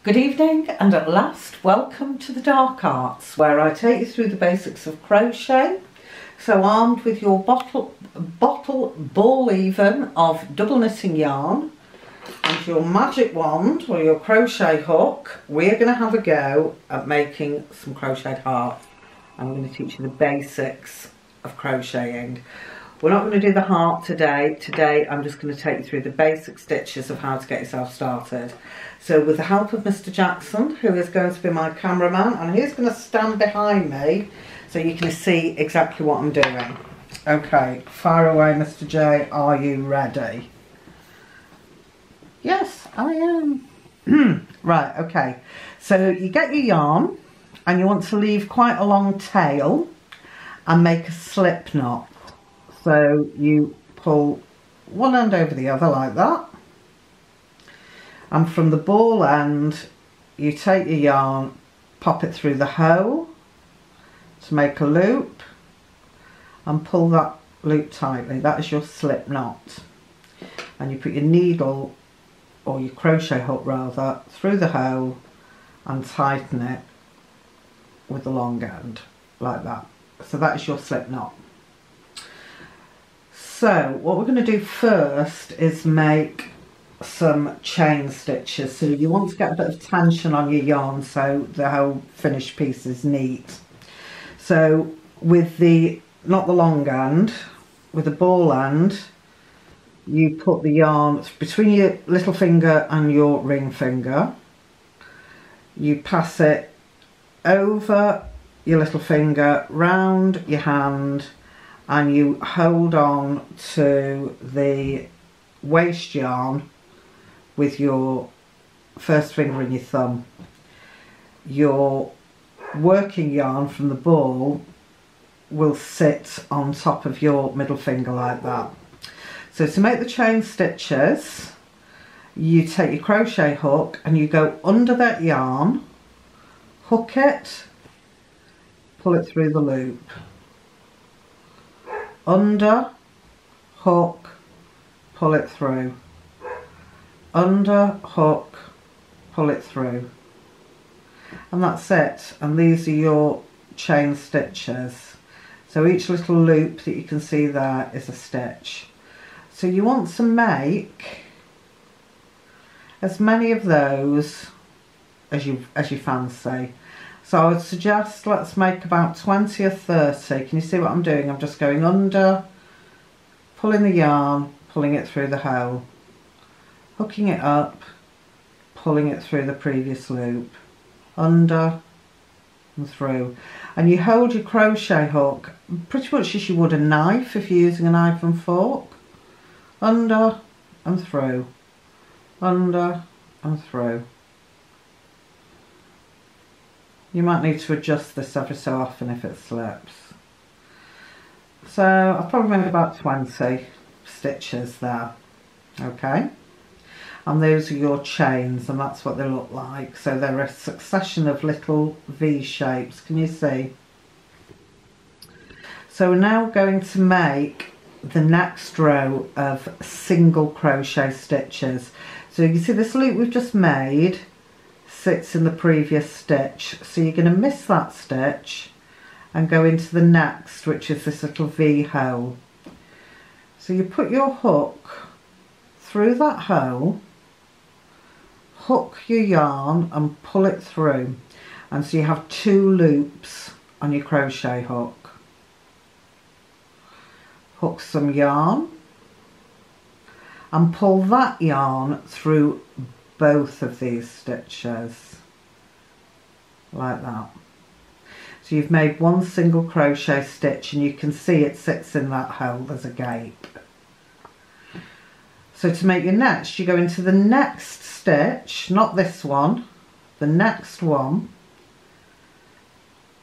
Good evening, and at last welcome to the Dark Arts, where I take you through the basics of crochet. So armed with your bottle ball even of double knitting yarn and your magic wand or your crochet hook, we're going to have a go at making some crocheted hearts. I'm going to teach you the basics of crocheting. We're not going to do the heart today. Today I'm just going to take you through the basic stitches of how to get yourself started. So with the help of Mr. Jackson, who is going to be my cameraman, and he's going to stand behind me so you can see exactly what I'm doing. Okay, fire away Mr. J, are you ready? Yes, I am. Right, okay. So you get your yarn and you want to leave quite a long tail and make a slip knot. So you pull one end over the other like that, and from the ball end you take your yarn, pop it through the hole to make a loop and pull that loop tightly. That is your slip knot, and you put your needle or your crochet hook rather through the hole and tighten it with the long end like that. So that is your slip knot. So what we're going to do first is make some chain stitches. So you want to get a bit of tension on your yarn so the whole finished piece is neat. So with the, not the long end, with the ball end, you put the yarn between your little finger and your ring finger. You pass it over your little finger, round your hand, and you hold on to the waste yarn with your first finger and your thumb. Your working yarn from the ball will sit on top of your middle finger like that. So to make the chain stitches, you take your crochet hook and you go under that yarn, hook it, pull it through the loop. Under, hook, pull it through. Under, hook, pull it through. And that's it. And these are your chain stitches. So each little loop that you can see there is a stitch. So you want to make as many of those as you fancy. So I would suggest let's make about 20 or 30. Can you see what I'm doing? I'm just going under, pulling the yarn, pulling it through the hole, hooking it up, pulling it through the previous loop, under and through. And you hold your crochet hook pretty much as you would a knife if you're using a knife and fork. Under and through, under and through. You might need to adjust this every so often if it slips. So I've probably made about 20 stitches there. Okay, and those are your chains, and that's what they look like. So they're a succession of little V shapes. Can you see? So we're now going to make the next row of single crochet stitches. So you can see this loop we've just made sits in the previous stitch, so you're going to miss that stitch and go into the next, which is this little V hole. So you put your hook through that hole, hook your yarn and pull it through, and so you have 2 loops on your crochet hook. Hook some yarn and pull that yarn through both of these stitches like that. So you've made one single crochet stitch, and you can see it sits in that hole, there's a gap. So to make your next, you go into the next stitch, not this one, the next one,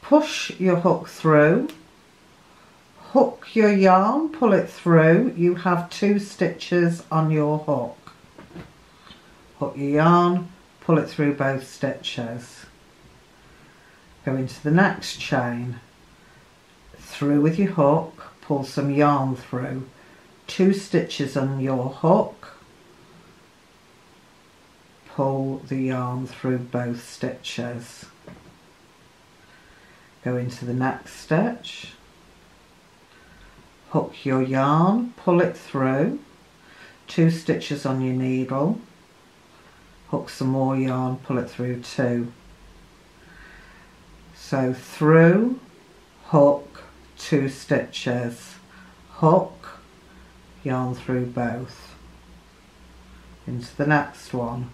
push your hook through, hook your yarn, pull it through. You have 2 stitches on your hook. Hook your yarn, pull it through both stitches. Go into the next chain, through with your hook, pull some yarn through, 2 stitches on your hook, pull the yarn through both stitches. Go into the next stitch, hook your yarn, pull it through, 2 stitches on your needle, hook some more yarn, pull it through 2. So through, hook, 2 stitches, hook, yarn through both, into the next one,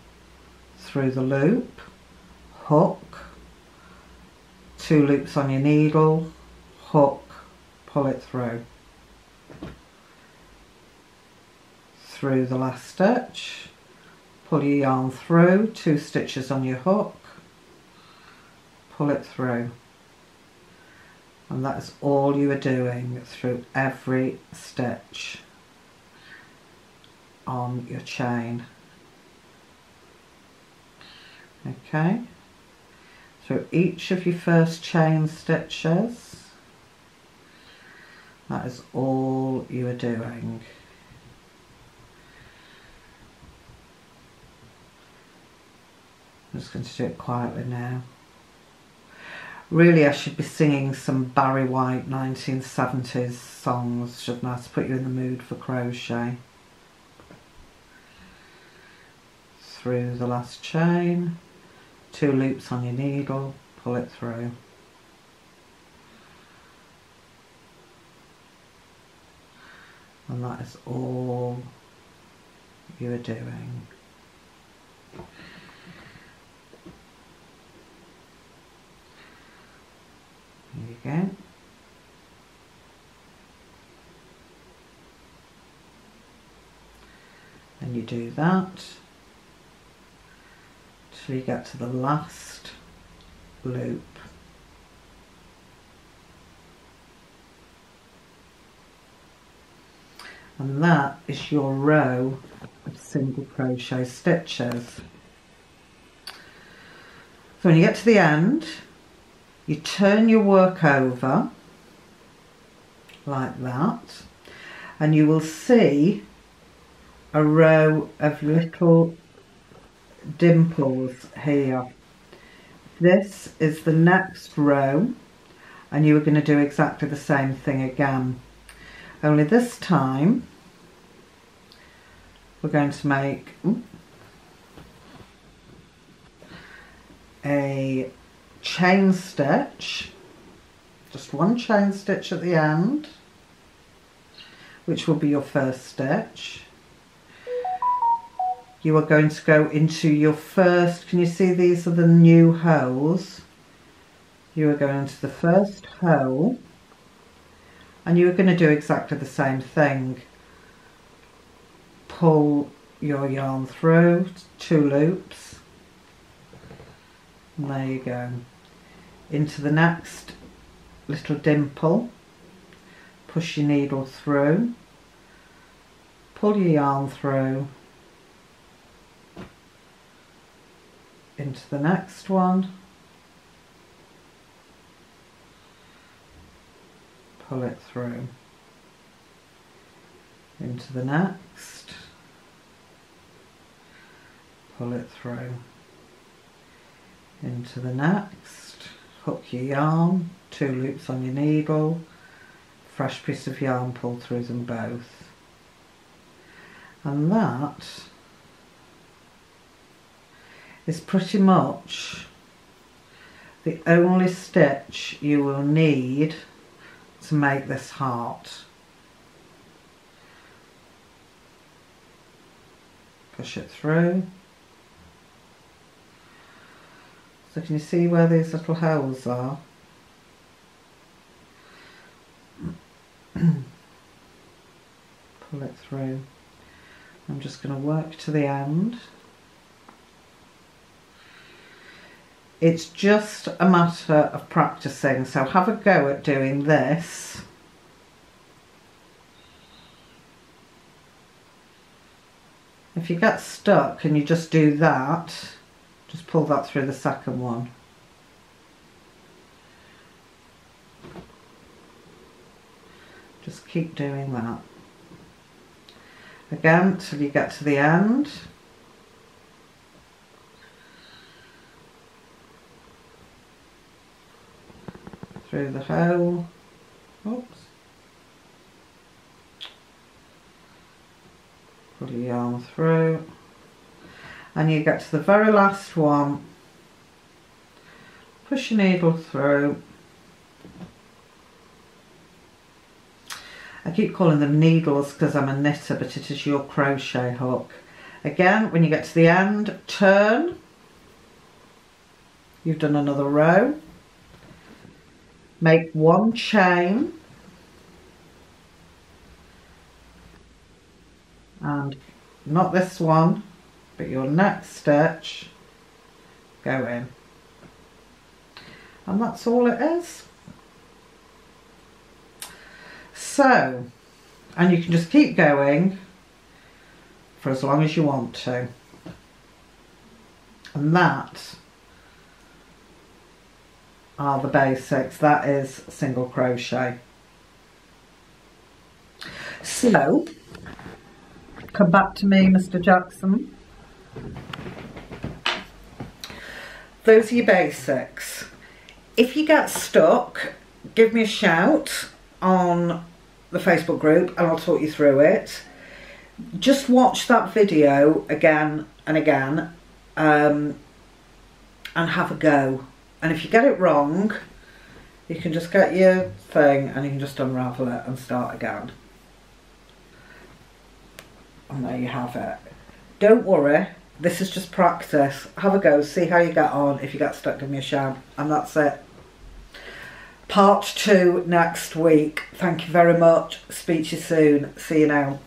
through the loop, hook, 2 loops on your needle, hook, pull it through the last stitch, pull your yarn through, 2 stitches on your hook, pull it through, and that is all you are doing through every stitch on your chain. Okay, through each of your first chain stitches, that is all you are doing. I'm just going to do it quietly now. Really, I should be singing some Barry White 1970s songs, shouldn't I, to put you in the mood for crochet. Through the last chain, 2 loops on your needle, pull it through. And that is all you are doing. There you go. And you do that till you get to the last loop. And that is your row of single crochet stitches. So when you get to the end, you turn your work over like that, and you will see a row of little dimples here. This is the next row, and you are going to do exactly the same thing again, only this time we're going to make a chain stitch, just 1 chain stitch at the end, which will be your first stitch. You are going to go into your first, can you see these are the new holes? You are going into the first hole, and you are going to do exactly the same thing. Pull your yarn through, 2 loops, and there you go. Into the next little dimple, push your needle through, pull your yarn through, into the next one, pull it through, into the next, pull it through, into the next, hook your yarn, 2 loops on your needle, fresh piece of yarn, pull through them both. And that is pretty much the only stitch you will need to make this heart. Push it through. So can you see where these little holes are? Pull it through. I'm just going to work to the end. It's just a matter of practicing, so have a go at doing this. If you get stuck and you just do that, just pull that through the second one. Just keep doing that. Again, till you get to the end. through the hole. Oops. Pull your yarn through, and you get to the very last one, push your needle through. I keep calling them needles because I'm a knitter, but it is your crochet hook. Again, when you get to the end, turn. You've done another row. Make one chain. And not this one, but your next stitch, go in. And that's all it is. So, and you can just keep going for as long as you want to. And that are the basics. That is single crochet. So, come back to me, Mr. Jackson. Those are your basics. If you get stuck, give me a shout on the Facebook group and I'll talk you through it. Just watch that video again and again and have a go. And if you get it wrong, you can just get your thing and you can just unravel it and start again. And there you have it. Don't worry, this is just practice. Have a go, see how you get on. If you get stuck, give me a shout. And that's it. Part 2 next week. Thank you very much. Speak to you soon. See you now.